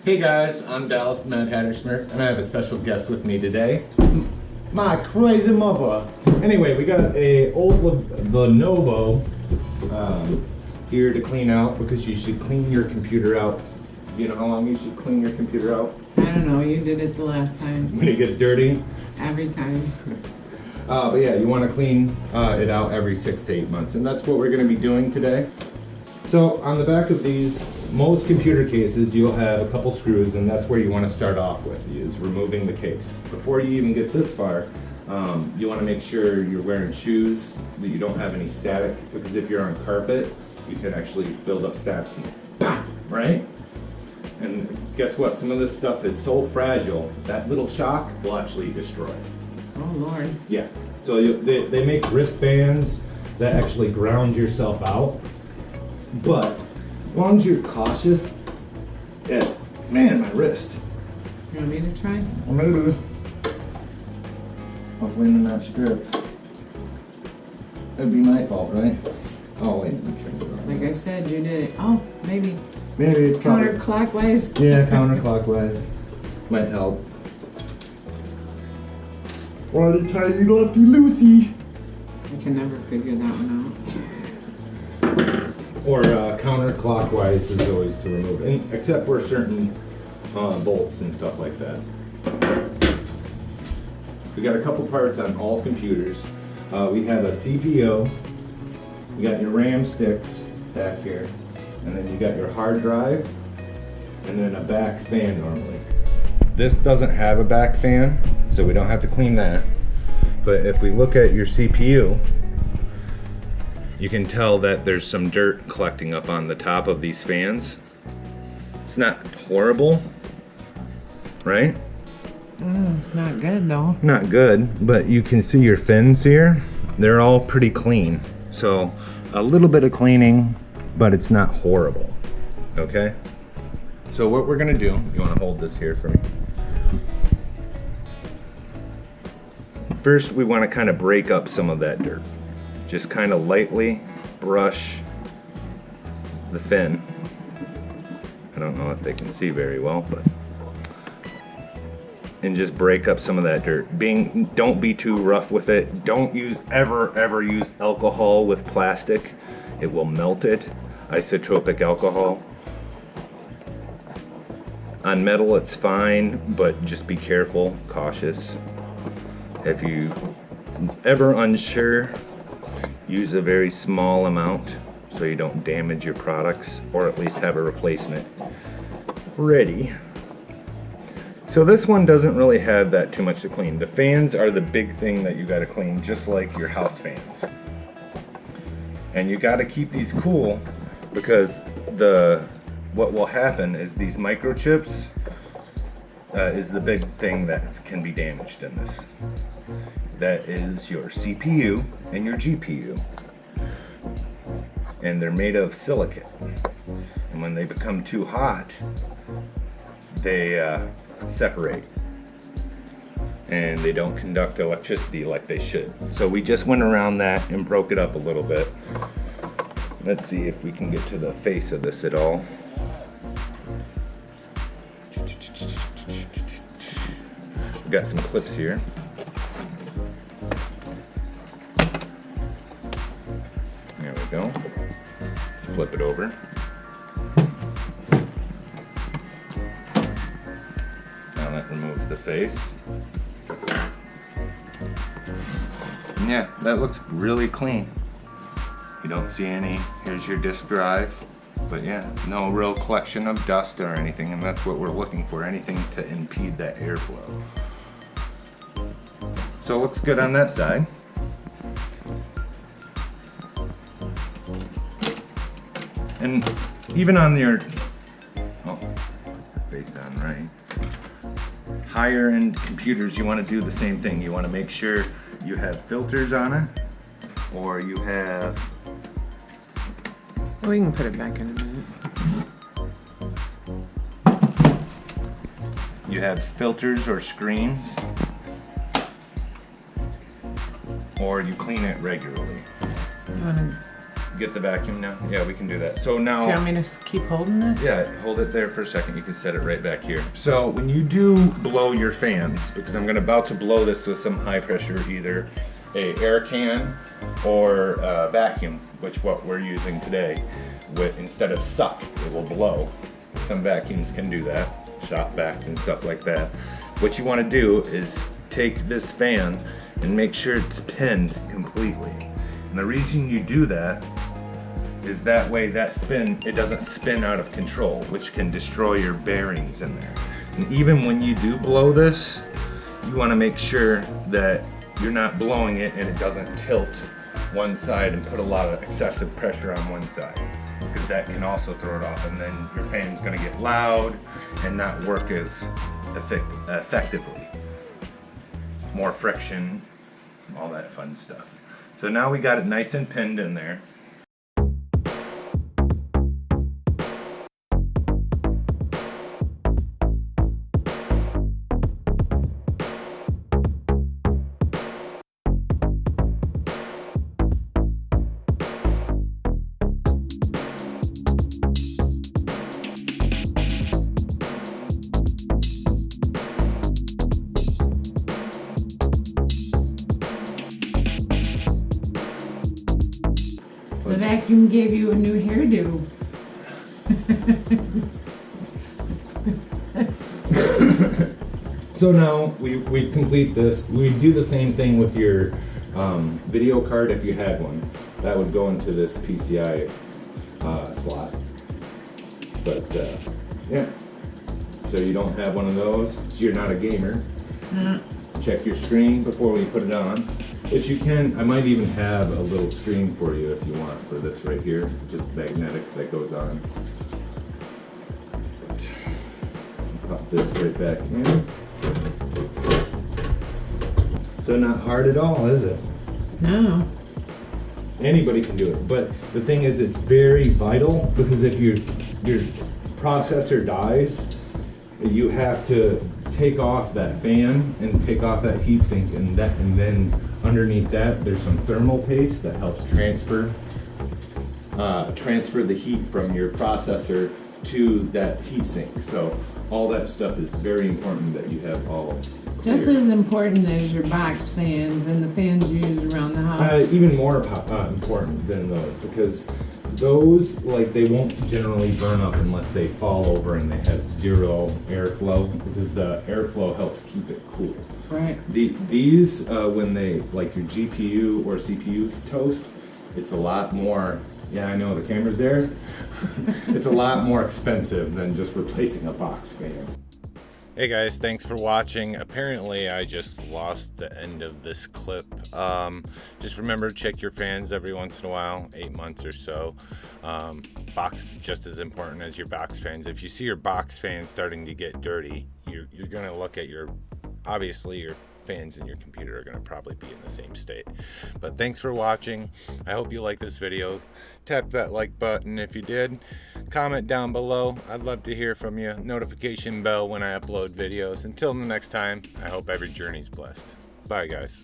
Hey guys, I'm Dallas MadHatterSmurf, and I have a special guest with me today. My crazy mother. Anyway, we got a old Lenovo here to clean out because you should clean your computer out. You know how long you should clean your computer out? I don't know, you did it the last time. When it gets dirty? Every time. But yeah, you want to clean it out every 6 to 8 months, and that's what we're going to be doing today. So on the back of these, most computer cases, you'll have a couple screws, and that's where you want to start off with, is removing the case. Before you even get this far, you want to make sure you're wearing shoes, that you don't have any static, because if you're on carpet, you can actually build up static, right? And guess what? Some of this stuff is so fragile, that little shock will actually destroy it. Oh Lord. Yeah. So they make wristbands that actually ground yourself out. But as long as you're cautious, man, my wrist. You want me to try? I'm gonna do it. Hopefully not strip. That'd be my fault, right? Oh wait, let me turn it around. Like I said, you did it. Oh, maybe Maybe it's counterclockwise. Yeah, counterclockwise might help. Or the tiny lefty Lucy. I can never figure that one out. Or counterclockwise is always to remove, and except for certain bolts and stuff like that. We got a couple parts on all computers. We have a CPU. You got your RAM sticks back here, and then you got your hard drive, and then a back fan normally. This doesn't have a back fan, so we don't have to clean that. But if we look at your CPU, you can tell that there's some dirt collecting up on the top of these fans. It's not horrible, right? It's not good though. Not good, but you can see your fins here. They're all pretty clean. So a little bit of cleaning, but it's not horrible, okay? So what we're gonna do, you wanna hold this here for me? First, we wanna kind of break up some of that dirt. Just kind of lightly brush the fin. I don't know if they can see very well, but and just break up some of that dirt. Don't be too rough with it. Don't ever use alcohol with plastic. It will melt it. Isotropic alcohol. On metal it's fine, but just be careful, cautious. If you ever unsure, use a very small amount so you don't damage your products, or at least have a replacement ready. So this one doesn't really have that too much to clean. The fans are the big thing that you gotta clean, just like your house fans. And you gotta keep these cool, because what will happen is these microchips is the big thing that can be damaged in this. That is your CPU and your GPU. And they're made of silicate. And when they become too hot, they separate. And they don't conduct electricity like they should. So we just went around that and broke it up a little bit. Let's see if we can get to the face of this at all. We've got some clips here. There we go. Let's flip it over. Now that removes the face. And yeah, that looks really clean. You don't see any. Here's your disk drive. But yeah, no real collection of dust or anything, and that's what we're looking for, anything to impede that airflow. So it looks good on that side. And even on your, face on right, higher end computers, you want to do the same thing. You want to make sure you have filters on it, or you have, We can put it back in a minute. you have filters or screens, or you clean it regularly. You want to get the vacuum now? Yeah, we can do that. So now, Do you want me to keep holding this? yeah, hold it there for a second. You can set it right back here. So when you do blow your fans, because I'm about to blow this with some high pressure, either a air can or a vacuum, which what we're using today, with instead of suck, it will blow. Some vacuums can do that, shop vacs and stuff like that. What you want to do is take this fan and make sure it's pinned completely. And the reason you do that is that way it doesn't spin out of control, which can destroy your bearings in there. And even when you do blow this, you want to make sure that you're not blowing it and it doesn't tilt one side and put a lot of excessive pressure on one side, because that can also throw it off, and then your fan's going to get loud and not work as effectively. More friction, all that fun stuff. So now we got it nice and pinned in there. The vacuum gave you a new hairdo. So now we've complete this. We do the same thing with your video card if you had one. That would go into this PCI slot. But yeah, so you don't have one of those, so you're not a gamer. Check your screen before we put it on. Which you can, I might even have a little screen for you if you want for this right here, just magnetic that goes on. Pop this right back in. So not hard at all, is it? No. Anybody can do it, but the thing is it's very vital, because if your processor dies, you have to take off that fan and take off that heatsink, and then underneath that there's some thermal paste that helps transfer the heat from your processor to that heatsink. So all that stuff is very important that you have all clear. Just as important as your box fans and the fans you use around the house. Even more important than those, because those, like, they won't generally burn up unless they fall over and they have zero airflow, because the airflow helps keep it cool. Right. These, when they, like your GPU or CPUs toast, it's a lot more, yeah, I know the camera's there, it's a lot more expensive than just replacing a box fan. Hey guys, thanks for watching. Apparently I just lost the end of this clip. Just remember to check your fans every once in a while, 8 months or so. Box just as important as your box fans. If you see your box fans starting to get dirty, you're gonna look at obviously your fans in your computer are gonna probably be in the same state. But thanks for watching. I hope you like this video. Tap that like button if you did. Comment down below. I'd love to hear from you. Notification bell when I upload videos. Until the next time, I hope every journey's blessed. Bye guys.